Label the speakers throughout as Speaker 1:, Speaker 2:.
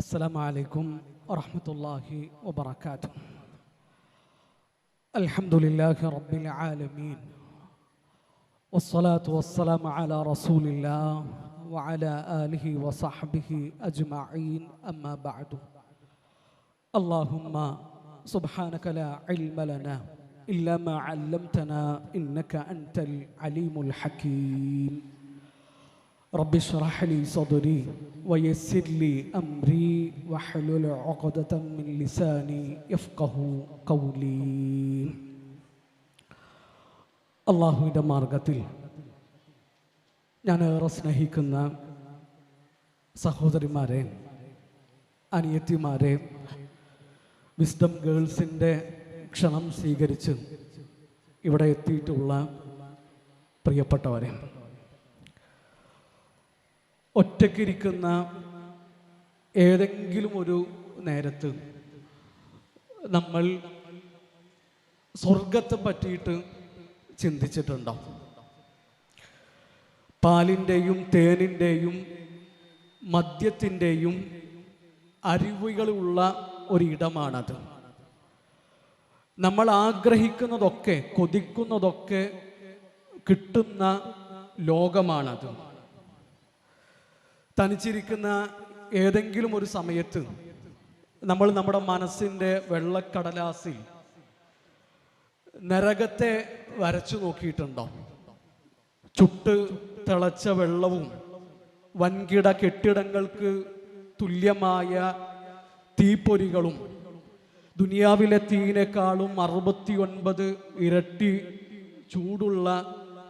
Speaker 1: السلام عليكم ورحمة الله وبركاته. الحمد لله رب العالمين والصلاة والسلام على رسول الله وعلى آله وصحبه أجمعين أما بعد. اللهم سبحانك لا علم لنا إلا ما علمتنا إنك أنت العليم الحكيم. رب اشرح لي صدري ويسر لي أمري واحلل عقدة من لساني يفقه قولي. അള്ളാഹുവിൻ്റെ മാർഗത്തിൽ ഞാൻ ഏറെ സ്നേഹിക്കുന്ന സഹോദരിമാരെ, അനിയത്തിമാരെ, വിസ്ഡം ഗേൾസിൻ്റെ ക്ഷണം സ്വീകരിച്ച് ഇവിടെ എത്തിയിട്ടുള്ള പ്രിയപ്പെട്ടവരെ, ഒറ്റയ്ക്കിരിക്കുന്ന ഏതെങ്കിലും ഒരു നേരത്ത് നമ്മൾ സ്വർഗത്തെ പറ്റിയിട്ട് ചിന്തിച്ചിട്ടുണ്ടോ? പാലിൻ്റെയും തേനിൻ്റെയും മദ്യത്തിൻ്റെയും അരുവികളുള്ള ഒരിടമാണത്. നമ്മൾ ആഗ്രഹിക്കുന്നതൊക്കെ, കൊതിക്കുന്നതൊക്കെ കിട്ടുന്ന ലോകമാണത്. തനിച്ചിരിക്കുന്ന ഏതെങ്കിലും ഒരു സമയത്ത് നമ്മൾ നമ്മുടെ മനസ്സിൻ്റെ വെള്ളക്കടലാസിൽ നരകത്തെ വരച്ചു നോക്കിയിട്ടുണ്ടോ? ചുട്ട് തിളച്ച വെള്ളവും വൻകിട കെട്ടിടങ്ങൾക്ക് തുല്യമായ തീപ്പൊരികളും ദുനിയാവിലെ തീയിനേക്കാളും 69 ഇരട്ടി ചൂടുള്ള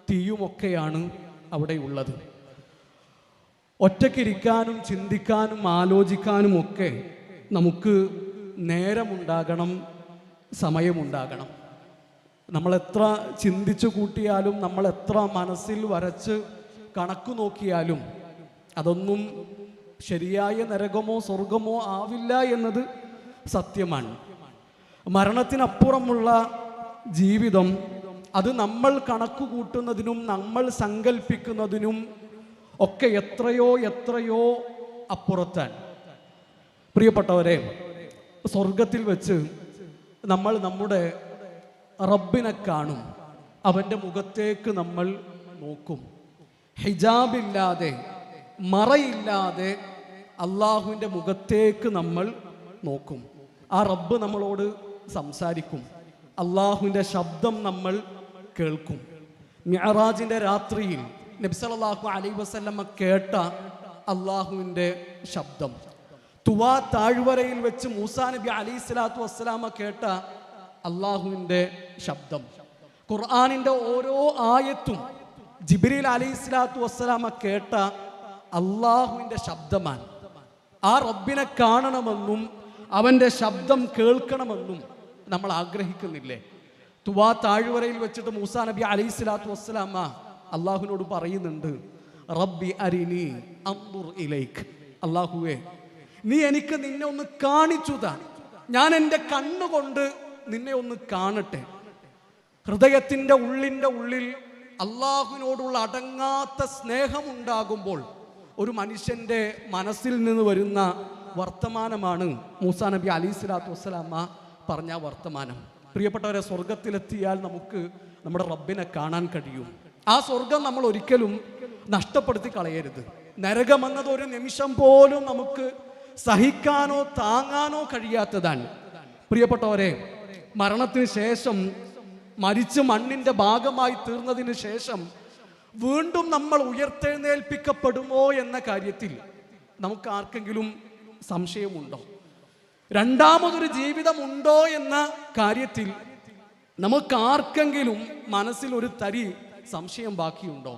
Speaker 1: തീയുമൊക്കെയാണ് അവിടെയുള്ളത്. ഒറ്റയ്ക്കിരിക്കാനും ചിന്തിക്കാനും ആലോചിക്കാനും ഒക്കെ നമുക്ക് നേരമുണ്ടാകണം, സമയമുണ്ടാകണം. നമ്മളെത്ര ചിന്തിച്ചു കൂട്ടിയാലും, നമ്മളെത്ര മനസ്സിൽ വരച്ച് കണക്ക് നോക്കിയാലും അതൊന്നും ശരിയായ നരകമോ സ്വർഗമോ ആവില്ല എന്നത് സത്യമാണ്. മരണത്തിനപ്പുറമുള്ള ജീവിതം അത് നമ്മൾ കണക്ക് കൂട്ടുന്നതിനും നമ്മൾ സങ്കല്പിക്കുന്നതിനും ഒക്കെ എത്രയോ എത്രയോ അപ്പുറത്താണ്. പ്രിയപ്പെട്ടവരെ, സ്വർഗത്തിൽ വെച്ച് നമ്മൾ നമ്മുടെ റബ്ബിനെ കാണും. അവൻ്റെ മുഖത്തേക്ക് നമ്മൾ നോക്കും. ഹിജാബില്ലാതെ, മറയില്ലാതെ അള്ളാഹുവിൻ്റെ മുഖത്തേക്ക് നമ്മൾ നോക്കും. ആ റബ്ബ് നമ്മളോട് സംസാരിക്കും. അള്ളാഹുവിൻ്റെ ശബ്ദം നമ്മൾ കേൾക്കും. മിഅ്റാജിൻ്റെ രാത്രിയിൽ നബി സല്ലല്ലാഹു അലൈഹി വസല്ലമ കേട്ട അള്ളാഹുവിൻ്റെ ശബ്ദം, തുവാ താഴ്വരയിൽ വെച്ച് മൂസാ നബി അലൈഹി സ്വലാത്തു വസ്സലാമ കേട്ട അള്ളാഹുവിൻ്റെ ശബ്ദം, ഖുർആനിൻ്റെ ഓരോ ആയത്തും ജിബ്രീൽ അലൈഹി സ്വലാത്തു വസ്സലാമ കേട്ട അള്ളാഹുവിൻ്റെ ശബ്ദമാണ്. ആ റബ്ബിനെ കാണണമെന്നും അവൻ്റെ ശബ്ദം കേൾക്കണമെന്നും നമ്മൾ ആഗ്രഹിക്കുന്നില്ലേ? തുവാ താഴ്വരയിൽ വെച്ചിട്ട് മൂസാ നബി അലൈഹി സ്വലാത്തു വസ്സലാമ അള്ളാഹുവിനോട് പറയുന്നുണ്ട്, റബ്ബി അരിനി അൻദുർ ഇലൈക്. അള്ളാഹുവേ, നീ എനിക്ക് നിന്നെ ഒന്ന് കാണിച്ചു താ, ഞാൻ എൻ്റെ കണ്ണുകൊണ്ട് നിന്നെ ഒന്ന് കാണട്ടെ. ഹൃദയത്തിൻ്റെ ഉള്ളിൽ അള്ളാഹുവിനോടുള്ള അടങ്ങാത്ത സ്നേഹമുണ്ടാകുമ്പോൾ ഒരു മനുഷ്യൻ്റെ മനസ്സിൽ നിന്ന് വരുന്ന വർത്തമാനമാണ് മൂസാ നബി അലൈഹി സ്വലാത്തു വസ്സലാമ പറഞ്ഞ വർത്തമാനം. പ്രിയപ്പെട്ടവരെ, സ്വർഗത്തിലെത്തിയാൽ നമുക്ക് നമ്മുടെ റബ്ബിനെ കാണാൻ കഴിയും. ആ സ്വർഗം നമ്മൾ ഒരിക്കലും നഷ്ടപ്പെടുത്തി കളയരുത്. നരകമെന്നത് ഒരു നിമിഷം പോലും നമുക്ക് സഹിക്കാനോ താങ്ങാനോ കഴിയാത്തതാണ്. പ്രിയപ്പെട്ടവരെ, മരണത്തിന് ശേഷം, മരിച്ച് മണ്ണിൻ്റെ ഭാഗമായി തീർന്നതിന് ശേഷം വീണ്ടും നമ്മൾ ഉയർത്തെഴുന്നേൽപ്പിക്കപ്പെടുമോ എന്ന കാര്യത്തിൽ നമുക്ക് ആർക്കെങ്കിലും സംശയമുണ്ടോ? രണ്ടാമതൊരു ജീവിതമുണ്ടോ എന്ന കാര്യത്തിൽ നമുക്ക് ആർക്കെങ്കിലും മനസ്സിൽ ഒരു തരി സംശയം ബാക്കിയുണ്ടോ?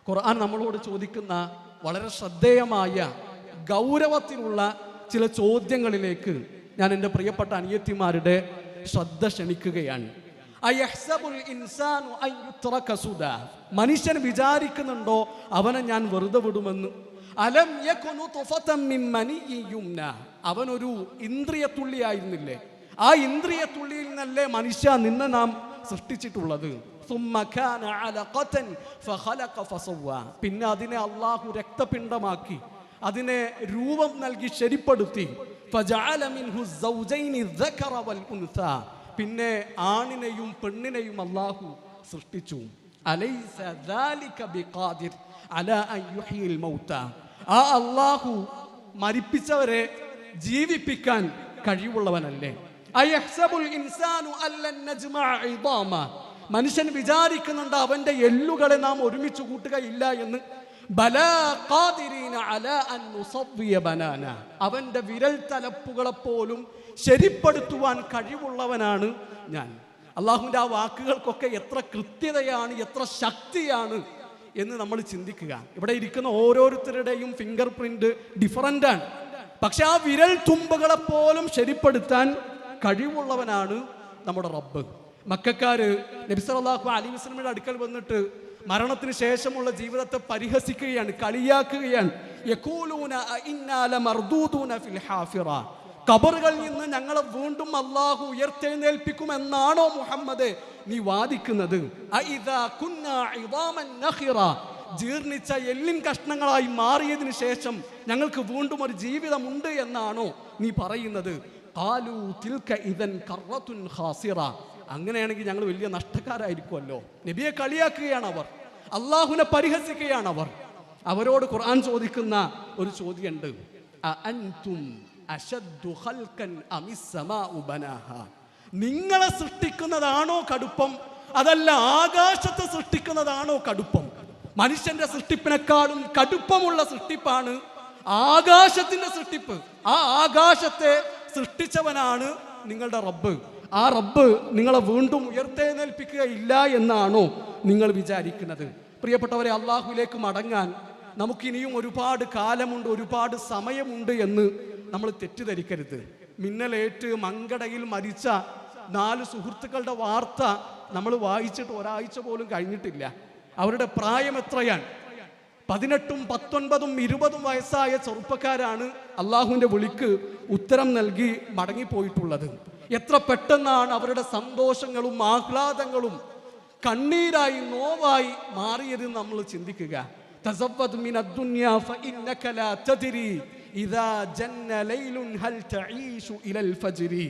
Speaker 1: ഖുർആൻ നമ്മളോട് ചോദിക്കുന്ന വളരെ ശ്രദ്ധേയമായ ഗൗരവത്തിലുള്ള ചില ചോദ്യങ്ങളിലേക്ക് ഞാൻ എൻ്റെ പ്രിയപ്പെട്ട അനിയത്തിമാരുടെ ശ്രദ്ധ ക്ഷണിക്കുകയാണ്. മനുഷ്യൻ വിചാരിക്കുന്നുണ്ടോ അവനെ ഞാൻ വെറുതെ വിടുമെന്ന്? അലം യകുനു തുഫതൻ മിൻ മനിയ്യിൻ യുംന. അവനൊരു ഇന്ദ്രിയ തുള്ളിയായിരുന്നില്ലേ? ആ ഇന്ദ്രിയ തുള്ളിയിൽ നിന്നല്ലേ മനുഷ്യ നിന്നെ നാം സൃഷ്ടിച്ചിട്ടുള്ളത്. പിന്നെ അതിനെ അള്ളാഹു രക്തപിണ്ഡമാക്കി അതിനെ രൂപം നൽകി ശരിപ്പെടുത്തി. ഫജഅല മിൻഹു സൗജൈനി ദകറ വൽ ഉൻസ, പിന്നെ ആണിനെയും പെണ്ണിനെയും അല്ലാഹു സൃഷ്ടിച്ചു. അലൈസ ദാലിക ബിഖാദിർ അലാ അൻ യുഹ്യിൽ മൗത, ആ അല്ലാഹു മരിപ്പിച്ചവരെ ജീവിപ്പിക്കാൻ കഴിവുള്ളവനല്ലേ? അയഹ്സബുൽ ഇൻസാനു അല്ലൻ നജ്മഅ ഇദാമ, മനുഷ്യൻ വിചാരിക്കുന്നുണ്ട് അവന്റെ എല്ലുകളെ നാം ഒരുമിച്ച് കൂട്ടുകയില്ല എന്ന്. ബലാ ഖാദിരീന അലാ അൻ നുസവ്വിയ ബനാന, അവന്റെ വിരൽ തലപ്പുകളെപ്പോലും ശരിപ്പെടുത്തുവാൻ കഴിവുള്ളവനാണ് ഞാൻ. അള്ളാഹുവിൻ്റെ ആ വാക്കുകൾക്കൊക്കെ എത്ര കൃത്യതയാണ്, എത്ര ശക്തിയാണ് എന്ന് നമ്മൾ ചിന്തിക്കുക. ഇവിടെ ഇരിക്കുന്ന ഓരോരുത്തരുടെയും ഫിംഗർ പ്രിന്റ് ഡിഫറൻ്റാണ്. പക്ഷെ ആ വിരൽ തുമ്പുകളെപ്പോലും ശരിപ്പെടുത്താൻ കഴിവുള്ളവനാണ് നമ്മുടെ റബ്ബ്. മക്കക്കാര് നബി സല്ലല്ലാഹു അലൈഹി വസല്ലമയുടെ അടുക്കൽ വന്നിട്ട് മരണത്തിന് ശേഷമുള്ള ജീവിതത്തെ പരിഹസിക്കുകയാണ്, കളിയാക്കുകയാണ്. യഖൂലൂന ഇന്നാ ലമർദൂദൂന ഫിൽ ഹാഫിറ, ഖബറുകളിൽ നിന്ന് ഞങ്ങളെ വീണ്ടും അല്ലാഹു ഉയർത്തെഴുന്നേൽപ്പിക്കുമെന്നാണോ മുഹമ്മദ് നീ വാദിക്കുന്നത്? അഇദാ കുന്നാ ഇദാമൻ നഖിറ, ജീർണിച്ച എല്ലിൻ കഷ്ണങ്ങളായി മാറിയതിനു ശേഷം ഞങ്ങൾക്ക് വീണ്ടും ഒരു ജീവിതമുണ്ട് എന്നാണോ നീ പറയുന്നത്? ഖാലൂ തിൽക ഇദൻ കറത്തുൻ ഖാസിറ, അങ്ങനെയാണെങ്കിൽ ഞങ്ങൾ വലിയ നഷ്ടക്കാരായിരിക്കുമല്ലോ. നബിയെ കളിയാക്കുകയാണ് അവർ, അള്ളാഹുവിനെ പരിഹസിക്കുകയാണ് അവർ. അവരോട് ഖുർആൻ ചോദിക്കുന്ന ഒരു ചോദ്യമുണ്ട്, അഅൻതും അശദ്ദു ഖൽഖൻ അമിസ് സമാഉ ബനാഹാ, നിങ്ങളെ സൃഷ്ടിക്കുന്നതാണോ കടുപ്പം, അതല്ല ആകാശത്തെ സൃഷ്ടിക്കുന്നതാണോ കടുപ്പം? മനുഷ്യന്റെ സൃഷ്ടിപ്പിനെക്കാളും കടുപ്പമുള്ള സൃഷ്ടിപ്പാണ് ആകാശത്തിന്റെ സൃഷ്ടിപ്പ്. ആ ആകാശത്തെ സൃഷ്ടിച്ചവനാണ് നിങ്ങളുടെ റബ്ബ്. ആ റബ്ബ് നിങ്ങളെ വീണ്ടും ഉയർത്തെഴുന്നേൽപ്പിക്കുകയില്ല എന്നാണോ നിങ്ങൾ വിചാരിക്കുന്നത്? പ്രിയപ്പെട്ടവരെ, അള്ളാഹുവിലേക്ക് മടങ്ങാൻ നമുക്കിനിയും ഒരുപാട് കാലമുണ്ട്, ഒരുപാട് സമയമുണ്ട് എന്ന് നമ്മൾ തെറ്റിദ്ധരിക്കരുത്. മിന്നലേറ്റ് മങ്കടയിൽ മരിച്ച 4 സുഹൃത്തുക്കളുടെ വാർത്ത നമ്മൾ വായിച്ചിട്ട് ഒരാഴ്ച പോലും കഴിഞ്ഞിട്ടില്ല. അവരുടെ പ്രായം എത്രയാണ്? 18, 19, 20 വയസ്സായ ചെറുപ്പക്കാരാണ് അള്ളാഹുവിൻ്റെ വിളിക്ക് ഉത്തരം നൽകി മടങ്ങിപ്പോയിട്ടുള്ളത്. എത്ര പെട്ടെന്നാണ് അവരുടെ സന്തോഷങ്ങളും ആഹ്ലാദങ്ങളും കണ്ണീരായി നോവായി മാറിയതെന്ന് നമ്മൾ ചിന്തിക്കുക. തസവ്വദ് മിനദ് ദുനിയാ ഫഇന്നക ലാ തദ്രി ഇദാ ജന്ന ലൈലുൻ ഹൽ തഈശു ഇലൽ ഫജ്രി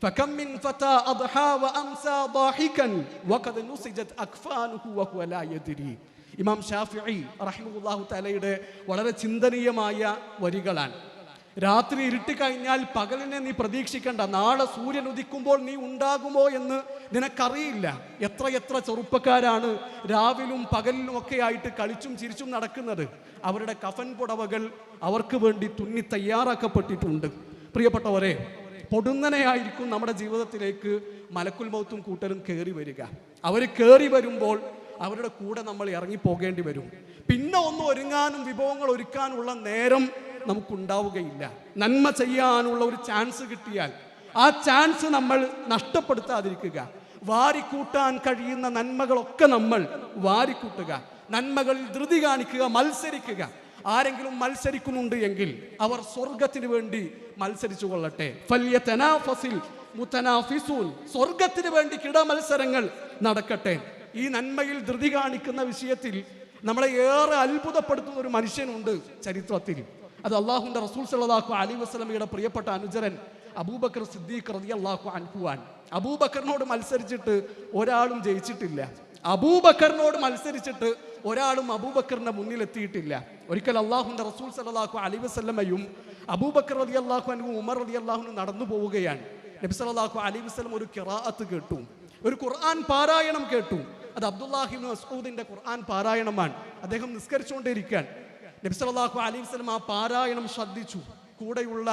Speaker 1: ഫകം മിൻ ഫതാ അദ്ഹാ വഅംസാ ضاحികൻ വഖദ് നുസിജത് അക്ഫാനുഹു വഹുവ ലാ യദ്രി. ഇമാം ഷാഫിഈ റഹിമഹുല്ലാഹു തആലയുടെ വളരെ ചിന്തനീയമായ വരികളാണ്. രാത്രി ഇരുട്ടിക്കഴിഞ്ഞാൽ പകലിനെ നീ പ്രതീക്ഷിക്കണ്ട, നാളെ സൂര്യൻ ഉദിക്കുമ്പോൾ നീ ഉണ്ടാകുമോ എന്ന് നിനക്കറിയില്ല. എത്ര ചെറുപ്പക്കാരാണ് രാവിലും പകലിലും ഒക്കെ ആയിട്ട് കളിച്ചും ചിരിച്ചും നടക്കുന്നത്. അവരുടെ കഫൻ പുടവകൾ അവർക്ക് വേണ്ടി തുന്നി തയ്യാറാക്കപ്പെട്ടിട്ടുണ്ട്. പ്രിയപ്പെട്ടവരെ, പൊടുന്നനെയായിരിക്കും നമ്മുടെ ജീവിതത്തിലേക്ക് മലക്കുൽ മൗത്തും കൂട്ടരും കയറി വരിക. അവർ കയറി വരുമ്പോൾ അവരുടെ കൂടെ നമ്മൾ ഇറങ്ങിപ്പോകേണ്ടി വരും. പിന്നെ ഒന്ന് ഒരുങ്ങാനും വിഭവങ്ങൾ ഒരുക്കാനുള്ള നേരം നമുക്കുണ്ടാവുകയില്ല. നന്മ ചെയ്യാനുള്ള ഒരു ചാൻസ് കിട്ടിയാൽ ആ ചാൻസ് നമ്മൾ നഷ്ടപ്പെടുത്താതിരിക്കുക. വാരിക്കൂട്ടാൻ കഴിയുന്ന നന്മകളൊക്കെ നമ്മൾ വാരിക്കൂട്ടുക. നന്മകളിൽ ധൃതി കാണിക്കുക, മത്സരിക്കുക. ആരെങ്കിലും മത്സരിക്കുന്നുണ്ട് എങ്കിൽ അവർ സ്വർഗത്തിന് വേണ്ടി മത്സരിച്ചു കൊള്ളട്ടെ. ഫല്യതനാഫസിൽ മുതനാഫിസൂൻ, സ്വർഗത്തിന് വേണ്ടി കിടമത്സരങ്ങൾ നടക്കട്ടെ. ഈ നന്മയിൽ ധൃതി കാണിക്കുന്ന വിഷയത്തിൽ നമ്മളെ ഏറെ അത്ഭുതപ്പെടുത്തുന്ന ഒരു മനുഷ്യനുണ്ട് ചരിത്രത്തിൽ. അത് അള്ളാഹുവിൻ്റെ റസൂൽ സല്ലല്ലാഹു അലൈഹി വസല്ലമയുടെ പ്രിയപ്പെട്ട അനുചരൻ അബൂബക്കർ സിദ്ദീഖ് റളിയല്ലാഹു അൻഹു ആണ്. അബൂബക്കറിനോട് മത്സരിച്ചിട്ട് ഒരാളും ജയിച്ചിട്ടില്ല. അബൂബക്കറിനോട് മത്സരിച്ചിട്ട് ഒരാളും അബൂബക്കറിന്റെ മുന്നിലെത്തിയിട്ടില്ല. ഒരിക്കൽ അള്ളാഹുവിൻ്റെ റസൂൽ സല്ലല്ലാഹു അലൈഹി വസല്ലമയും അബൂബക്കർ റളിയല്ലാഹു അൻഹു ഉമർ റളിയല്ലാഹു അൻഹു നടന്നു പോവുകയാണ്. നബി സല്ലല്ലാഹു അലൈഹി വസല്ലം ഒരു ഖിറാഅത്ത് കേട്ടു, ഒരു ഖുർആൻ പാരായണം കേട്ടു. അത് അബ്ദുല്ലാഹി ഇബ്നു മസ്ഊദിന്റെ ഖുർആൻ പാരായണമാണ്. അദ്ദേഹം നിസ്കരിച്ചുകൊണ്ടിരിക്കാൻ നബി സല്ലല്ലാഹു അലൈഹി വസല്ലം ആ പാരായണം ശ്രദ്ധിച്ചു. കൂടെയുള്ള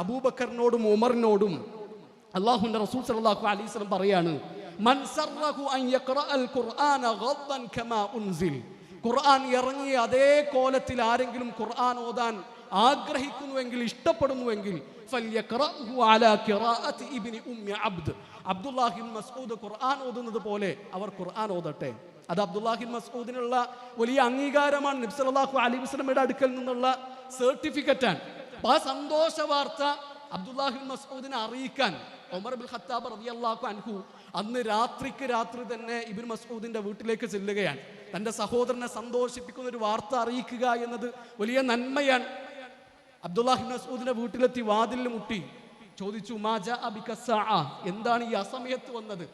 Speaker 1: അബൂബക്കറിനോടും ഉമറിനോടും അല്ലാഹുവിൻ്റെ റസൂൽ സല്ലല്ലാഹു അലൈഹി വസല്ലം പറയാണ്, മൻ സറഹു അൻ യഖറഅൽ ഖുർആന ഗദ്ദൻ കമാ ഉൻസിൽ, ഖുർആൻ ഇറങ്ങിയ അതേ കോലത്തിൽ ആരെങ്കിലും ഖുർആൻ ഓതാൻ ആഗ്രഹിക്കുന്നുവെങ്കിൽ, ഇഷ്ടപ്പെടുന്നുവെങ്കിൽ ഫല്യഖറഅഹു അലാ ഖിറാഅത്തി ഇബ്നി ഉമ്മി അബ്ദ്, അബ്ദുല്ലാഹി ഇബ്നു മസ്ഊദ് ഖുർആൻ ഓതുന്നത് പോലെ അവർ ഖുർആൻ ഓതട്ടെ. അത് അബ്ദുല്ലാഹി ഇബ്നു മസ്ഊദിനുള്ള വലിയ അംഗീകാരമാണ്. നബി സല്ലല്ലാഹു അലൈഹി വസല്ലമയുടെ അടുക്കൽ നിന്നുള്ള സർട്ടിഫിക്കറ്റാണ്. ആ സന്തോഷ വാർത്ത അബ്ദുല്ലാഹി ഇബ്നു മസ്ഊദിനെ അറിയിക്കാൻ ഉമർ ഇബ്നുൽ ഖത്താബ് റളിയല്ലാഹു അൻഹു അന്ന് രാത്രിക്ക് രാത്രി തന്നെ ഇബ്നു മസ്ഊദിന്റെ വീട്ടിലേക്ക് ചെല്ലുകയാണ്. തൻ്റെ സഹോദരനെ സന്തോഷിപ്പിക്കുന്ന ഒരു വാർത്ത അറിയിക്കുക എന്നത് വലിയ നന്മയാണ്. അബ്ദുല്ലാഹി ഇബ്നു മസ്ഊദിന്റെ വീട്ടിലെത്തി വാതിലിൽ മുട്ടി ചോദിച്ചു, മാജാ ബിക സഅ, എന്താണ് ഈ അസമയത്ത് വന്നത്?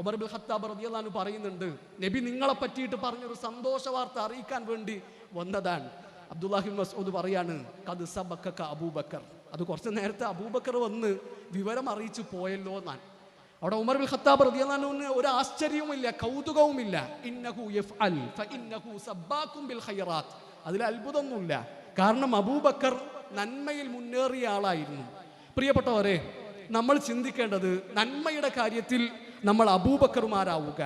Speaker 1: ഉമർ ഇബ്നുൽ ഖത്താബ് റളിയല്ലാഹു അൻഹു പറയുന്നുണ്ട്, നബി നിങ്ങളെ പറ്റിയിട്ട് പറഞ്ഞൊരു സന്തോഷ വാർത്ത അറിയിക്കാൻ വേണ്ടി വന്നതാണ്. അബ്ദുല്ലാഹി ഇബ്നു മസ്ഊദ് പറയാണ്, ഖദ് സബഖക അബൂബക്കർ, അത് കുറച്ച് നേരത്തെ അബൂബക്കർ വന്ന് വിവരം അറിയിച്ചു പോയല്ലോ എന്നാണ്. അവിടെ ഉമർ ഇബ്നുൽ ഖത്താബ് റളിയല്ലാഹു അൻഹുവിന് ഒരു ആശ്ചര്യവുമില്ല, കൗതുകവുമില്ല. ഇന്നഹു യഫ്അൽ ഫഇന്നഹു സബ്ബാകും ബിൽ ഖൈറാത്ത്, അതിൽ അത്ഭുതമൊന്നുമില്ല. കാരണം അബൂബക്കർ നന്മയിൽ മുന്നേറിയ ആളായിരുന്നു. പ്രിയപ്പെട്ടവരെ, നമ്മൾ ചിന്തിക്കേണ്ടത് നന്മയുടെ കാര്യത്തിൽ നമ്മൾ അബൂബക്കർമാരാവുക.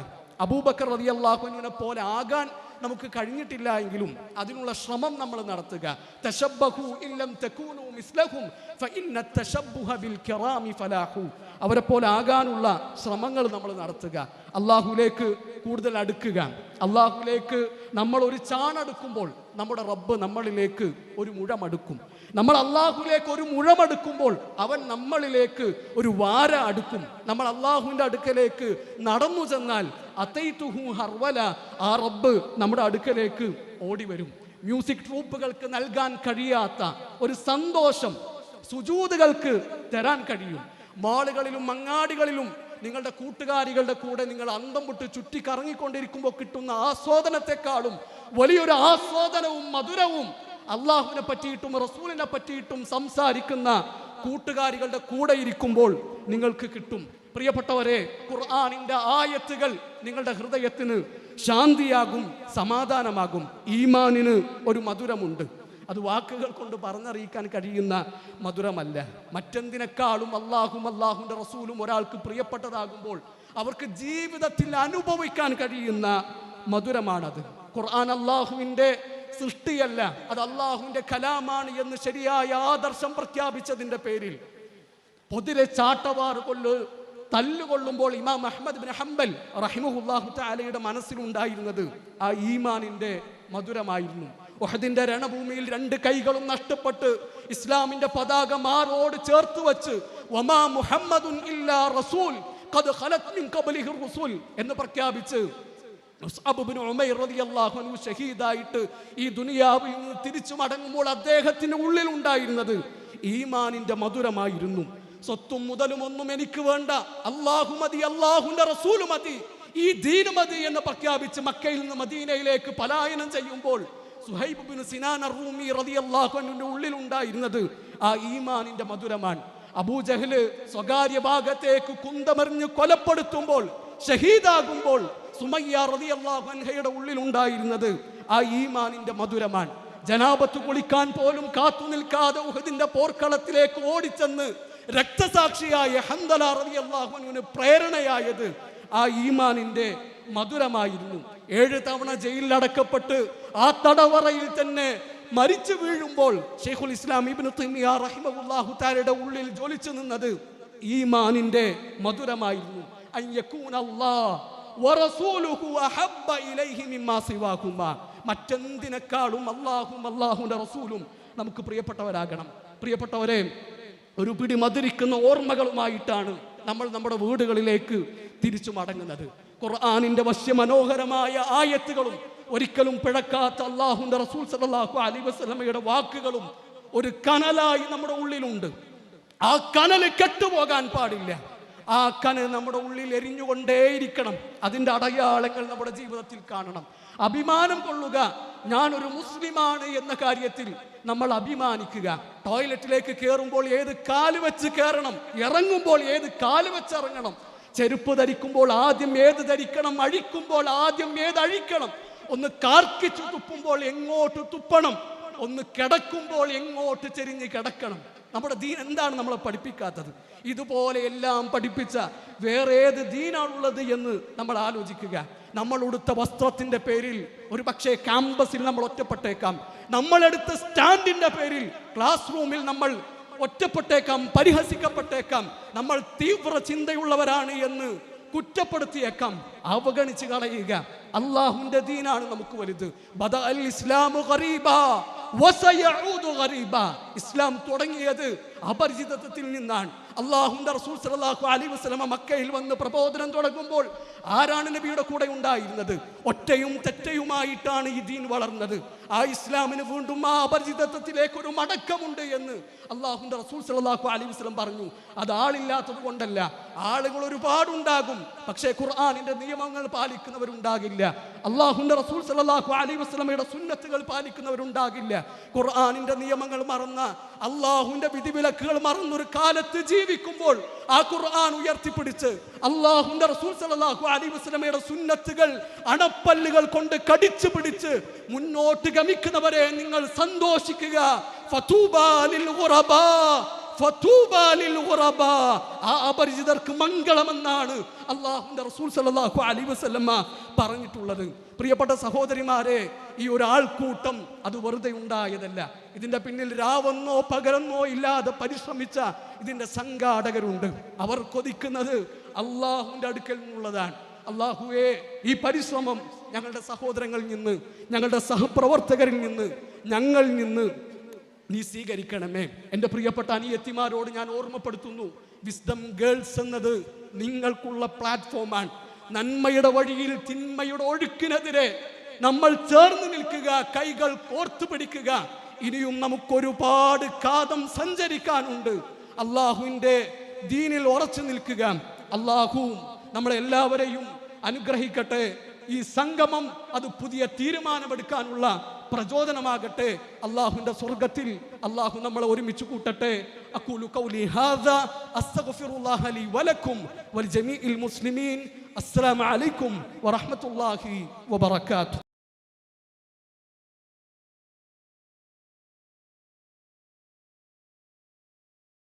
Speaker 1: അബൂബക്കർ റളിയല്ലാഹു അൻഹുവിനെ പോലെ ആകാൻ നമുക്ക് കഴിഞ്ഞിട്ടില്ല എങ്കിലും അതിനുള്ള ശ്രമം നമ്മൾ നടത്തുക. തശബ്ബഹു ഇല്ലം തകൂനു മിസ്ലഹും ഫഇന്ന തശബ്ബുഹ ബിൽ കിറാമി ഫലാഹു, അവരെ പോലെ ആകാനുള്ള ശ്രമങ്ങൾ നമ്മൾ നടത്തുക. അല്ലാഹുവിലേക്ക് കൂടുതൽ അടുക്കുക. അല്ലാഹുവിലേക്ക് നമ്മൾ ഒരു ചാണടുക്കുമ്പോൾ നമ്മുടെ റബ്ബ് നമ്മളിലേക്ക് ഒരു മുഴമടുക്കും. നമ്മൾ അല്ലാഹുവിലേക്ക് ഒരു മുഴമടുക്കുമ്പോൾ അവൻ നമ്മളിലേക്ക് ഒരു വാര അടുക്കും. നമ്മൾ അല്ലാഹുവിൻ്റെ അടുക്കലേക്ക് നടന്നു ചെന്നാൽ അതൈതുഹു ഹർവല, ആ റബ്ബ് നമ്മുടെ അടുക്കലേക്ക് ഓടി വരും. മ്യൂസിക് ട്രൂപ്പുകൾക്ക് നൽകാൻ കഴിയാത്ത ഒരു സന്തോഷം സുജൂദുകൾക്ക് തരാൻ കഴിയും. മാളുകളിലും അങ്ങാടികളിലും നിങ്ങളുടെ കൂട്ടുകാരികളുടെ കൂടെ നിങ്ങൾ അന്തം വിട്ട് ചുറ്റി കറങ്ങിക്കൊണ്ടിരിക്കുമ്പോൾ കിട്ടുന്ന ആസ്വാദനത്തെക്കാളും വലിയൊരു ആസ്വാദനവും മധുരവും അള്ളാഹുവിനെ പറ്റിയിട്ടും റസൂലിനെ പറ്റിയിട്ടും സംസാരിക്കുന്ന കൂട്ടുകാരികളുടെ കൂടെ ഇരിക്കുമ്പോൾ നിങ്ങൾക്ക് കിട്ടും. പ്രിയപ്പെട്ടവരെ, ഖുർആനിന്റെ ആയത്തുകൾ നിങ്ങളുടെ ഹൃദയത്തിന് ശാന്തിയാകും, സമാധാനമാകും. ഈമാനിന് ഒരു മധുരമുണ്ട്. അത് വാക്കുകൾ കൊണ്ട് പറഞ്ഞറിയിക്കാൻ കഴിയുന്ന മധുരമല്ല. മറ്റെന്തിനേക്കാളും അള്ളാഹും അള്ളാഹുവിൻ്റെ റസൂലും ഒരാൾക്ക് പ്രിയപ്പെട്ടതാകുമ്പോൾ അവർക്ക് ജീവിതത്തിൽ അനുഭവിക്കാൻ കഴിയുന്ന മധുരമാണത്. ഖുർആൻ അള്ളാഹുവിൻ്റെ സൃഷ്ടിയല്ല, അത് അള്ളാഹുവിൻ്റെ കലാമാണ് എന്ന് ശരിയായ ആദർശം പ്രഖ്യാപിച്ചതിൻ്റെ പേരിൽ പൊതിരെ ചാട്ടവാറ് തല്ലുകൊള്ളുമ്പോൾ ഇമാം അഹ്മദ് ബിൻ ഹംബൽ റഹിമഹുല്ലാഹു തആലയുടെ മനസ്സിലുണ്ടായിരുന്നത് ആ ഈമാനിന്റെ മധുരമായിരുന്നു. ഉഹദിന്റെ രണഭൂമിയിൽ 2 കൈകളും നഷ്ടപ്പെട്ട് ഇസ്ലാമിന്റെ പതാക മാറോട് ചേർത്ത് വെച്ച് വമാ മുഹമ്മദുൻ ഇല്ലാ റസൂൽ ഖദ് ഖലത് മിൻ ഖബ്ലിഹി റസൂൽ എന്ന് പ്രഖ്യാപിച്ച് മുസ്അബ് ഇബ്നു ഉമൈർ റളിയല്ലാഹു അൻഹു ഷഹീദായിട്ട് ഈ ദുനിയാവിൽ നിന്ന് തിരിച്ചു മടങ്ങുമ്പോൾ അദ്ദേഹത്തിന്റെ ഉള്ളിൽ ഉണ്ടായിരുന്നത് ഈമാനിന്റെ മധുരമായിരുന്നു. സ്വത്തും മുതലും ഒന്നും എനിക്ക് വേണ്ട, അല്ലാഹു മതി, അല്ലാഹുവിന്റെ റസൂൽ മതി, ഈ ദീൻ മതി എന്ന് പ്രഖ്യാപിച്ച് മക്കയിൽ നിന്ന് മദീനയിലേക്ക് പലായനം ചെയ്യുമ്പോൾ സുഹൈബ് ബിൻ സിനാൻ അർ-റൂമി റളിയല്ലാഹു അൻഹുവിന്റെ ഉള്ളിൽ ഉണ്ടായിരുന്നത് ആ ഈമാനിന്റെ മധുരമാണ്. അബൂജഹല് സ്വകാര്യ ഭാഗത്തേക്ക് കുന്തമെറിഞ്ഞ് കൊലപ്പെടുത്തുമ്പോൾ ഷഹീദാകുമ്പോൾ സുമയ്യ റളിയല്ലാഹു അൻഹയുടെ ഉള്ളിൽ ഉണ്ടായിരുന്നത് ആ ഈമാനിന്റെ മധുരമാണ്. ജനാബത്ത് കുളിക്കാൻ പോലും കാത്തു നിൽക്കാതെ ഉഹദിന്റെ പോർക്കളത്തിലേക്ക് ഓടിച്ചെന്ന് രക്തസാക്ഷിയായ ഹൻദല റളിയല്ലാഹു അൻഹുവിന് പ്രേരണയായത് ആ ഈമാനിന്റെ മധുരമായിരുന്നു. 7 തവണ ജയിലിൽ അടക്കപ്പെട്ട് ആ തടവറയിൽ തന്നെ മരിച്ചു വീഴുമ്പോൾ ശൈഖുൽ ഇസ്ലാം ഇബ്നു തൈമിയ്യ റഹിമഹുല്ലാഹു തആലയുടെ ഉള്ളിൽ ജ്വലിച്ചു നിന്നത് ഈമാനിന്റെ മധുരമായിരുന്നു. അൻ യകൂന അല്ലാഹ് വറസൂലുഹു അഹബ്ബ ഇലൈഹി മിമ്മാ സിവാഹുമാ, മറ്റെന്തിനേക്കാളും അല്ലാഹും അല്ലാഹുവിന്റെ റസൂലും നമുക്ക് പ്രിയപ്പെട്ടവരാകണം. പ്രിയപ്പെട്ടവരെ, ഒരു പിടി മധുരിക്കുന്ന ഓർമ്മകളുമായിട്ടാണ് നമ്മൾ നമ്മുടെ വീടുകളിലേക്ക് തിരിച്ചു മടങ്ങുന്നത്. ഖുർആനിന്റെ വശ്യമനോഹരമായ ആയത്തുകളും ഒരിക്കലും പിഴക്കാത്ത അല്ലാഹുവിന്റെ റസൂൽ സല്ലല്ലാഹു അലൈഹി വസല്ലമയുടെ വാക്കുകളും ഒരു കനലായി നമ്മുടെ ഉള്ളിലുണ്ട്. ആ കനല് കെട്ടുപോകാൻ പാടില്ല. ആ കനൽ നമ്മുടെ ഉള്ളിൽ എരിഞ്ഞുകൊണ്ടേയിരിക്കണം. അതിൻ്റെ അടയാളങ്ങൾ നമ്മുടെ ജീവിതത്തിൽ കാണണം. അഭിമാനം കൊള്ളുക, ഞാനൊരു മുസ്ലിമാണ് എന്ന കാര്യത്തിൽ നമ്മൾ അഭിമാനിക്കുക. ടോയ്ലറ്റിലേക്ക് കയറുമ്പോൾ ഏത് കാല് വെച്ച് കയറണം, ഇറങ്ങുമ്പോൾ ഏത് കാല് വെച്ച് ഇറങ്ങണം, ചെരുപ്പ് ധരിക്കുമ്പോൾ ആദ്യം ഏത് ധരിക്കണം, അഴിക്കുമ്പോൾ ആദ്യം ഏത് അഴിക്കണം, ഒന്ന് കാർക്കിച്ചു തുപ്പുമ്പോൾ എങ്ങോട്ട് തുപ്പണം, ഒന്ന് കിടക്കുമ്പോൾ എങ്ങോട്ട് ചെരിഞ്ഞ് കിടക്കണം. നമ്മുടെ ദീൻ എന്താണ് നമ്മളെ പഠിപ്പിക്കാത്തത്? ഇതുപോലെ എല്ലാം പഠിപ്പിച്ച വേറെ ഏത് ദീനാണുള്ളത് എന്ന് നമ്മൾ ആലോചിക്കുക. നമ്മൾ ഉടുത്ത വസ്ത്രത്തിന്റെ പേരിൽ ഒരു പക്ഷേ ക്യാമ്പസിൽ നമ്മൾ ഒറ്റപ്പെട്ടേക്കാം. നമ്മളെടുത്ത സ്റ്റാൻഡിന്റെ പേരിൽ ക്ലാസ് റൂമിൽ നമ്മൾ ഒറ്റപ്പെട്ടേക്കാം, പരിഹസിക്കപ്പെട്ടേക്കാം. നമ്മൾ തീവ്ര ചിന്തയുള്ളവരാണ് എന്ന് കുറ്റപ്പെടുത്തിയേക്കാം. അവഗണിച്ച് കളയുക. അള്ളാഹുവിന്റെ ദീനാണ് നമുക്ക് വലുത്. ബദഅൽ ഇസ്ലാമു ഗരീബാ വസയഊദു ഗരീബാ. ഇസ്ലാം തുടങ്ങിയത് അപരിചിതത്വത്തിൽ നിന്നാണ്. അല്ലാഹുവിന്റെ റസൂൽ സല്ലല്ലാഹു അലൈഹി വസല്ലമ മക്കയിൽ വന്ന് പ്രബോധനം തുടങ്ങുമ്പോൾ ആരാണ് നബിയുടെ കൂടെ ഉണ്ടായിരുന്നത്? ഒറ്റയും തെറ്റയുമായിട്ടാണ് ഈ ദീൻ വളർന്നത്. ആ ഇസ്ലാമിന് വീണ്ടും ആ അപരിചിതത്വത്തിലേക്ക് ഒരു മടക്കമുണ്ട് എന്ന് അല്ലാഹുവിന്റെ റസൂൽ സല്ലല്ലാഹു അലൈഹി വസല്ലം പറഞ്ഞു. അത് ആളില്ലാത്തത് കൊണ്ടല്ല, ആളുകൾ ഒരുപാടുണ്ടാകും, പക്ഷേ ഖുർആനിന്റെ നിയമങ്ങൾ പാലിക്കുന്നവരുണ്ടാകില്ല. അല്ലാഹുവിന്റെ റസൂൽ സല്ലല്ലാഹു അലൈഹി വസല്ലമയുടെ സുന്നത്തുകൾ പാലിക്കുന്നവരുണ്ടാകില്ല. ഖുർആനിന്റെ നിയമങ്ങൾ മറന്ന, അല്ലാഹുവിന്റെ വിധിവിലക്കുകൾ മറന്നൊരു കാലത്ത് ജീവിക്കുമ്പോൾ ആ ഖുർആൻ ഉയർത്തിപ്പിടിച്ച് അല്ലാഹുവിന്റെ റസൂൽ സല്ലല്ലാഹു അലൈഹി വസല്ലമയുടെ സുന്നത്തുകൾ അണപ്പല്ലുകൾ കൊണ്ട് കടിച്ചു പിടിച്ച് മുന്നോട്ട് ഗമിക്കുന്നവരെ നിങ്ങൾ സന്തോഷിക്കുക. ഫതൂബാ ലിൽ ഗുറബാ, ഫതൂബാ ലിൽ ഗുറബാ. ആ അപരിചിതർക്ക് മംഗളമെന്നാണ് അല്ലാഹുവിന്റെ റസൂൽ സല്ലല്ലാഹു അലൈഹി വസല്ലമ പറഞ്ഞിട്ടുള്ളത്. പ്രിയപ്പെട്ട സഹോദരിമാരെ, ഈ ഒരാൾക്കൂട്ടം അത് വെറുതെ ഉണ്ടായതല്ല. ഇതിന്റെ പിന്നിൽ രാവെന്നോ പകലെന്നോ ഇല്ലാതെ പരിശ്രമിച്ച ഇതിന്റെ സംഘാടകരുണ്ട്. അവർ കൊതിക്കുന്നത് അള്ളാഹുവിന്റെ അടുക്കൽ നിന്നുള്ളതാണ്. അള്ളാഹുവേ, ഈ പരിശ്രമം ഞങ്ങളുടെ സഹോദരങ്ങളിൽ നിന്ന്, ഞങ്ങളുടെ സഹപ്രവർത്തകരിൽ നിന്ന്, ഞങ്ങളിൽ നിന്ന് നീ സ്വീകരിക്കണമേ. എൻ്റെ പ്രിയപ്പെട്ട അനിയത്തിമാരോട് ഞാൻ ഓർമ്മപ്പെടുത്തുന്നു, വിസ്ഡം ഗേൾസ് എന്നത് നിങ്ങൾക്കുള്ള പ്ലാറ്റ്ഫോമാണ്. നന്മയുടെ വഴിയിൽ തിന്മയുടെ ഒഴുക്കിനെതിരെ നമ്മൾ ചേർന്ന് നിൽക്കുക, കൈകൾ കോർത്തു പിടിക്കുക. ഇനിയും നമുക്കൊരുപാട് കാതം സഞ്ചരിക്കാനുണ്ട്. അള്ളാഹുവിൻ്റെ ദീനിൽ ഉറച്ചു നിൽക്കുക. അള്ളാഹു നമ്മളെല്ലാവരെയും അനുഗ്രഹിക്കട്ടെ. ഈ സംഗമം അത് പുതിയ തീരുമാനമെടുക്കാനുള്ള പ്രചോദനമാകട്ടെ. അള്ളാഹുവിന്റെ സ്വർഗത്തിൽ അള്ളാഹു നമ്മളെ ഒരുമിച്ച് കൂട്ടട്ടെ. അഖൂലു ഖൗലി ഹാദാ അസ്തഗ്ഫിറുല്ലാഹ ലി വലക്കും വലിജമീഇൽ മുസ്ലിമീൻ. അസ്സലാമു അലൈക്കും വറഹ്മത്തുള്ളാഹി വബറകാതുഹു.